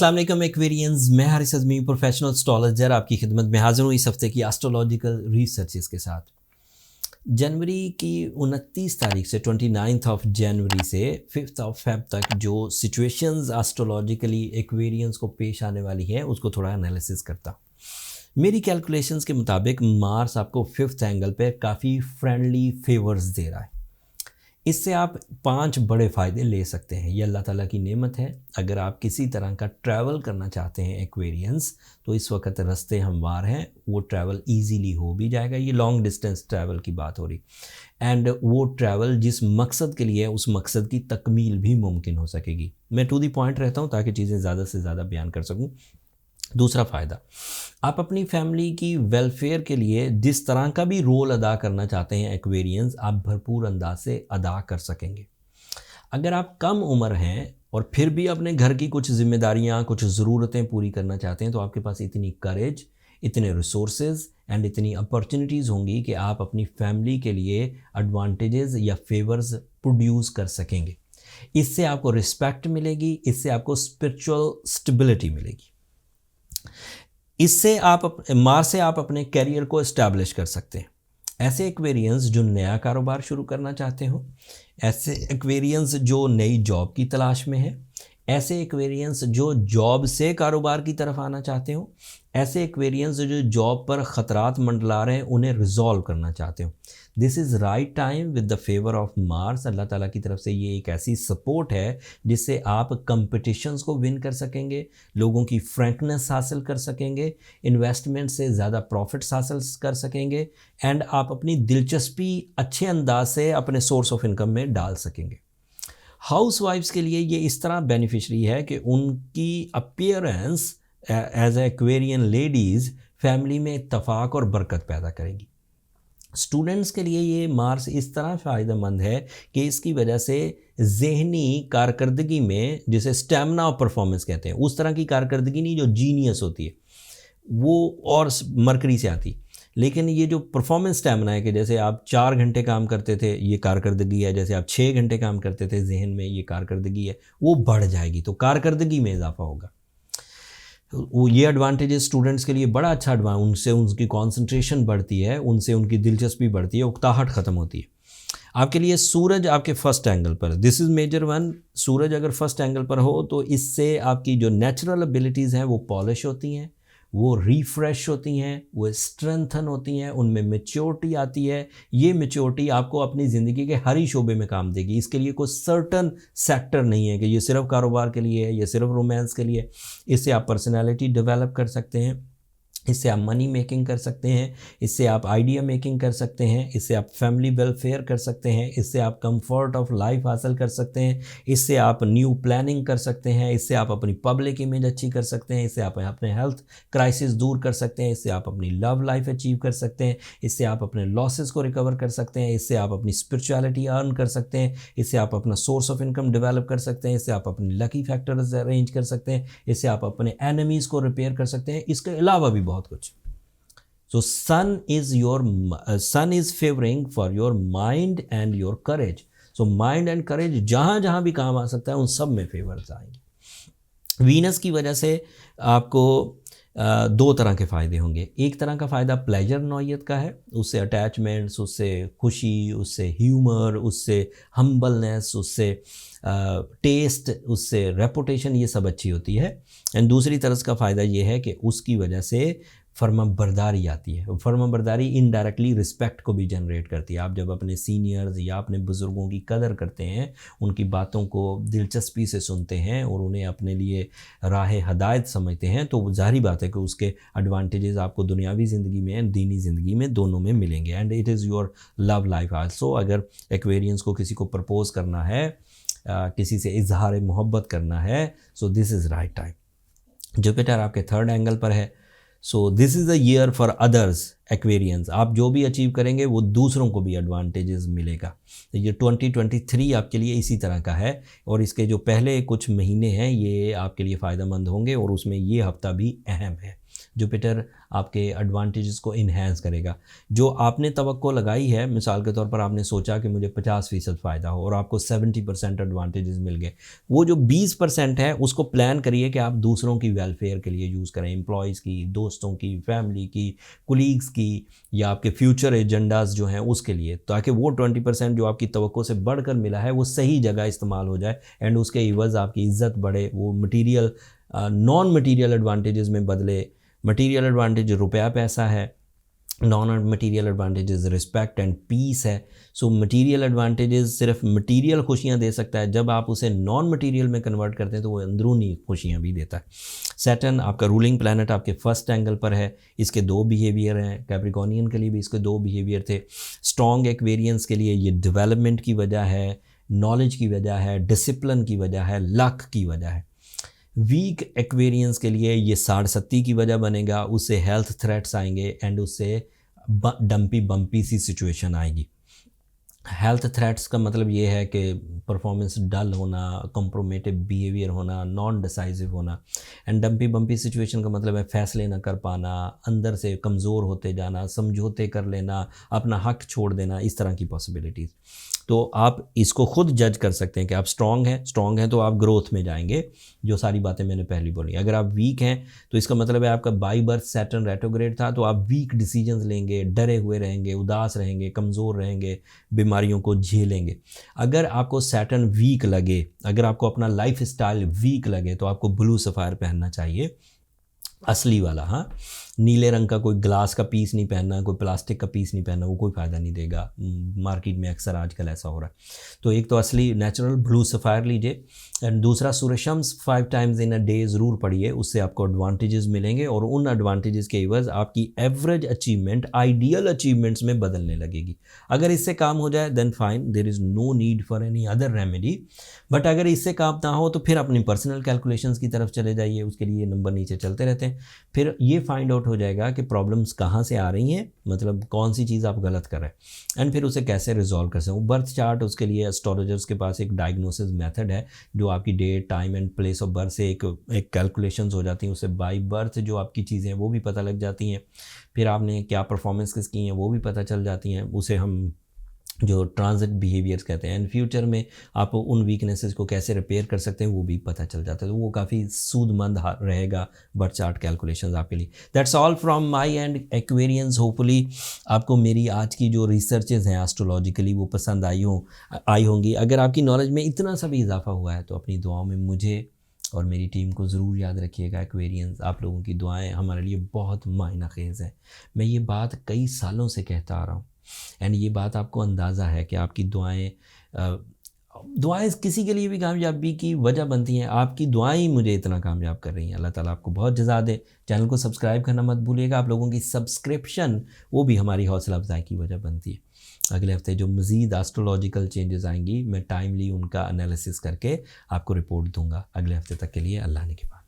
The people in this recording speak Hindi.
अस्सलाम वालेकुम एक्वेरियंस, मैं हारिस अज़मी प्रोफेशनल एस्ट्रोलॉजर आपकी खिदमत में हाजिर हूँ इस हफ्ते की एस्ट्रोलॉजिकल रिसर्चेस के साथ। जनवरी की 29 तारीख से 29 ऑफ जनवरी से 5 ऑफ फेब तक जो सिचुएशंस एस्ट्रोलॉजिकली एक्वेरियंस को पेश आने वाली है उसको थोड़ा एनालिसिस करता। मेरी कैलकुलेशंस के मुताबिक मार्स आपको 5th एंगल पे काफ़ी फ्रेंडली फेवर्स दे रहा है। इससे आप 5 बड़े फ़ायदे ले सकते हैं। ये अल्लाह ताला की नेमत है। अगर आप किसी तरह का ट्रैवल करना चाहते हैं एक्वेरियंस, तो इस वक्त रास्ते हमवार हैं, वो ट्रैवल इजीली हो भी जाएगा। ये लॉन्ग डिस्टेंस ट्रैवल की बात हो रही, एंड वो ट्रैवल जिस मकसद के लिए है उस मकसद की तकमील भी मुमकिन हो सकेगी। मैं टू दी पॉइंट रहता हूँ ताकि चीज़ें ज़्यादा से ज़्यादा बयान कर सकूँ। दूसरा फ़ायदा, आप अपनी फैमिली की वेलफेयर के लिए जिस तरह का भी रोल अदा करना चाहते हैं एक्वेरियंस, आप भरपूर अंदाज से अदा कर सकेंगे। अगर आप कम उम्र हैं और फिर भी अपने घर की कुछ जिम्मेदारियां, कुछ ज़रूरतें पूरी करना चाहते हैं, तो आपके पास इतनी करेज, इतने रिसोर्सेज एंड इतनी अपॉर्चुनिटीज़ होंगी कि आप अपनी फैमिली के लिए एडवांटेजेस या फेवर्स प्रोड्यूस कर सकेंगे। इससे आपको रिस्पेक्ट मिलेगी, इससे आपको स्पिरिचुअल स्टेबिलिटी मिलेगी। इससे मार्स से आप अपने करियर को इस्टेब्लिश कर सकते हैं। ऐसे एक्वेरियंस जो नया कारोबार शुरू करना चाहते हो, ऐसे एक्वेरियंस जो नई जॉब की तलाश में है, ऐसे एक्वेरियंस जो जॉब से कारोबार की तरफ आना चाहते हो, ऐसे एक्वेरियंस जो जॉब पर ख़तरात मंडला रहे हैं उन्हें रिजॉल्व करना चाहते हो। This is right time with the favour of Mars. अल्लाह ताला की तरफ से ये एक ऐसी सपोर्ट है जिससे आप कंपटिशन्स को विन कर सकेंगे, लोगों की फ्रैंकनेस हासिल कर सकेंगे, इन्वेस्टमेंट से ज़्यादा प्रॉफिट्स हासिल कर सकेंगे, एंड आप अपनी दिलचस्पी अच्छे अंदाज से अपने सोर्स ऑफ इनकम में डाल सकेंगे। हाउस वाइफ्स के लिए ये इस तरह बेनिफिशरी है कि उनकी appearance as aquarian ladies family में इत्तफाक और बरकत पैदा करेगी। स्टूडेंट्स के लिए ये मार्स इस तरह फ़ायदेमंद है कि इसकी वजह से ज़हनी कारकर्दगी में, जिसे स्टेमिना ऑफ परफॉर्मेंस कहते हैं, उस तरह की कारकर्दगी नहीं जो जीनियस होती है वो और मरकरी से आती, लेकिन ये जो परफॉर्मेंस स्टेमिना है कि जैसे आप 4 घंटे काम करते थे ये कारकर्दगी है, जैसे आप 6 घंटे काम करते थे जहन में ये कारकर्दगी है, वो बढ़ जाएगी, तो कारकर्दगी में इजाफा होगा। वो ये एडवांटेजेस स्टूडेंट्स के लिए बड़ा अच्छा उनसे उनकी कंसंट्रेशन बढ़ती है, उनसे उनकी दिलचस्पी बढ़ती है, उकताहट ख़त्म होती है। आपके लिए सूरज आपके फर्स्ट एंगल पर, दिस इज़ मेजर वन। सूरज अगर फर्स्ट एंगल पर हो तो इससे आपकी जो नेचुरल एबिलिटीज़ हैं वो पॉलिश होती हैं, वो रिफ़्रेश होती हैं, वो स्ट्रेंथन होती हैं, उनमें मैच्योरिटी आती है। ये मैच्योरिटी आपको अपनी ज़िंदगी के हर ही शोबे में काम देगी। इसके लिए कोई सर्टन सेक्टर नहीं है कि ये सिर्फ कारोबार के लिए है, ये सिर्फ रोमांस के लिए। इससे आप पर्सनैलिटी डेवलप कर सकते हैं, इससे आप मनी मेकिंग कर सकते हैं, इससे आप आइडिया मेकिंग कर सकते हैं, इससे आप फैमिली वेलफेयर कर सकते हैं, इससे आप कंफर्ट ऑफ लाइफ हासिल कर सकते हैं, इससे आप न्यू प्लानिंग कर सकते हैं, इससे आप अपनी पब्लिक इमेज अच्छी कर सकते हैं, इससे आप अपने हेल्थ क्राइसिस दूर कर सकते हैं, इससे आप अपनी लव लाइफ अचीव कर सकते हैं, इससे आप अपने लॉसेस को रिकवर कर सकते हैं, इससे आप अपनी स्पिरिचुअलिटी अर्न कर सकते हैं, इससे आप अपना सोर्स ऑफ इनकम डेवलप कर सकते हैं, इससे आप अपनी लकी फैक्टर्स अरेंज कर सकते हैं, इससे आप अपने एनिमीज़ को रिपेयर कर सकते हैं। इसके अलावा भी बहुत कुछ। So sun is favoring for your mind and your courage. So mind and courage जहाँ जहाँ भी काम आ सकता है उन सब में फेवर्स आएंगे। वीनस की वजह से आपको 2 तरह के फ़ायदे होंगे। एक तरह का फ़ायदा प्लेजर नौयत का है, उससे अटैचमेंट्स, उससे खुशी, उससे ह्यूमर, उससे हम्बलनेस, उससे टेस्ट, उससे रेपुटेशन, ये सब अच्छी होती है। एंड दूसरी तरफ का फ़ायदा ये है कि उसकी वजह से फर्माबरदारी आती है। फर्माबरदारी इनडायरेक्टली रिस्पेक्ट को भी जनरेट करती है। आप जब अपने सीनियर्स या अपने बुज़ुर्गों की कदर करते हैं, उनकी बातों को दिलचस्पी से सुनते हैं और उन्हें अपने लिए राह हदायत समझते हैं, तो ज़ाहिर बात है कि उसके एडवांटेजेस आपको दुनियावी ज़िंदगी में एंड दीनी ज़िंदगी में दोनों में मिलेंगे। And it is your love life also. अगर एक्वेरियंस को किसी को प्रपोज़ करना है, किसी से इजहार मोहब्बत करना है, so this is right time. Jupiter आपके 3rd एंगल पर है, so this is the year for others Aquarians, आप जो भी अचीव करेंगे वो दूसरों को भी एडवांटेजेस मिलेगा। तो ये 2023 आपके लिए इसी तरह का है, और इसके जो पहले कुछ महीने हैं ये आपके लिए फ़ायदेमंद होंगे, और उसमें ये हफ्ता भी अहम है। जुपिटर आपके एडवांटेजेस को इन्हेंस करेगा। जो आपने तवक्को लगाई है, मिसाल के तौर पर आपने सोचा कि मुझे 50% फ़ायदा हो और आपको 70% एडवांटेजेस मिल गए, वो जो 20% है उसको प्लान करिए कि आप दूसरों की वेलफेयर के लिए यूज़ करें, एम्प्लॉयज़ की, दोस्तों की, फैमिली की, कुलीग्स की, या आपके फ्यूचर एजेंडाज़ जो हैं उसके लिए, ताकि वो 20% जो आपकी तवक्को से बढ़कर मिला है वो सही जगह इस्तेमाल हो जाए एंड उसके इवज़ आपकी इज़्ज़त बढ़े, वो मटीरियल नॉन मटीरियल एडवांटेजेस में बदले। मटीरियल एडवांटेज रुपया पैसा है, non material advantages respect and peace है। सो मटीरियल एडवांटेजेस सिर्फ मटीरियल खुशियाँ दे सकता है, जब आप उसे नॉन मटीरियल में कन्वर्ट करते हैं तो वो अंदरूनी खुशियाँ भी देता है। सैटर्न आपका रूलिंग प्लैनेट आपके फर्स्ट एंगल पर है, इसके 2 बिहेवियर हैं। कैप्रिकॉर्नियन के लिए भी इसके 2 बिहेवियर थे। स्ट्रॉन्ग एक्वेरियंस के लिए ये डेवलपमेंट की वजह है, नॉलेज की वजह है, डिसिप्लिन की वजह है, लक की वजह है। वीक एक्वेरियंस के लिए ये साड़सत्ती की वजह बनेगा, उससे हेल्थ थ्रेट्स आएंगे एंड उससे डंपी बम्पी सी सिचुएशन आएगी। हेल्थ थ्रेट्स का मतलब ये है कि परफॉर्मेंस डल होना, कंप्रोमेटिव बिहेवियर होना, नॉन डिसाइसिव होना। एंड डंपी बम्पी सिचुएशन का मतलब है फैसले ना कर पाना, अंदर से कमज़ोर होते जाना, समझौते कर लेना, अपना हक छोड़ देना, इस तरह की पॉसिबिलिटीज़। तो आप इसको खुद जज कर सकते हैं कि आप स्ट्रॉन्ग हैं तो आप ग्रोथ में जाएंगे, जो सारी बातें मैंने पहले बोली। अगर आप वीक हैं तो इसका मतलब है आपका बाई बर्थ सैटर्न रेट्रोग्रेड था, तो आप वीक डिसीजंस लेंगे, डरे हुए रहेंगे, उदास रहेंगे, कमज़ोर रहेंगे, बीमारियों को झेलेंगे। अगर आपको सैटर्न वीक लगे, अगर आपको अपना लाइफ स्टाइल वीक लगे, तो आपको ब्लू सफ़ायर पहनना चाहिए, असली वाला। हाँ, नीले रंग का कोई ग्लास का पीस नहीं पहनना, कोई प्लास्टिक का पीस नहीं पहनना, वो कोई फ़ायदा नहीं देगा। मार्केट में अक्सर आजकल ऐसा हो रहा है। तो एक तो असली नेचुरल ब्लू सफ़ायर लीजिए, एंड दूसरा सूर्यशम्स 5 टाइम्स इन अ डे ज़रूर पढ़िए, उससे आपको एडवांटेजेस मिलेंगे, और उन एडवांटेजेस के एवज आपकी एवरेज अचीवमेंट आइडियल अचीवमेंट्स में बदलने लगेगी। अगर इससे काम हो जाए then fine, there is no need for any other remedy. But अगर इससे काम ना हो तो फिर अपनी पर्सनल कैलकुलेशंस की तरफ चले जाइए, उसके लिए नंबर नीचे चलते रहते हैं। फिर ये फाइंड आउट हो जाएगा कि प्रॉब्लम्स कहाँ से आ रही हैं, मतलब कौन सी चीज़ आप गलत कर रहे हैं, एंड फिर उसे कैसे रिजॉल्व कर सकते हो। बर्थ चार्ट, उसके लिए एस्ट्रोलॉजर्स के पास एक डायग्नोसिस मेथड है, जो आपकी date, time and place of birth से एक कैलकुलेशंस हो जाती हैं, उससे बाय बर्थ जो आपकी चीज़ें हैं वो भी पता लग जाती हैं। फिर आपने क्या परफॉर्मेंस की हैं वो भी पता चल जाती हैं, उसे हम जो ट्रांजिट बिहेवियर्स कहते हैं। एंड फ्यूचर में आप उन वीकनेसेस को कैसे रिपेयर कर सकते हैं वो भी पता चल जाता है, तो वो काफ़ी सूदमंद रहेगा बर्थ चार्ट कैलकुलेशंस आपके लिए। That's all from my and Aquarians. Hopefully आपको मेरी आज की जो रिसर्चेज हैं एस्ट्रोलॉजिकली वो पसंद आई होंगी। अगर आपकी नॉलेज में इतना सा भी इजाफा हुआ है तो अपनी दुआओं में मुझे और मेरी टीम को ज़रूर याद रखिएगा। एक्वेरियंस, आप लोगों की दुआएं हमारे लिए बहुत मायना खेज़ हैं। मैं ये बात कई सालों से कहता आ रहा हूँ, एंड ये बात आपको अंदाज़ा है कि आपकी दुआएं किसी के लिए भी कामयाबी की वजह बनती हैं। आपकी दुआएं ही मुझे इतना कामयाब कर रही हैं। अल्लाह ताला आपको बहुत जज़ा दे। चैनल को सब्सक्राइब करना मत भूलिएगा। आप लोगों की सब्सक्रिप्शन वो भी हमारी हौसला अफजाई की वजह बनती है। अगले हफ्ते जो मज़ीद एस्ट्रोलॉजिकल चेंजेस आएंगी, मैं टाइमली उनका एनालिसिस करके आपको रिपोर्ट दूंगा। अगले हफ्ते तक के लिए अल्लाह ने की बात।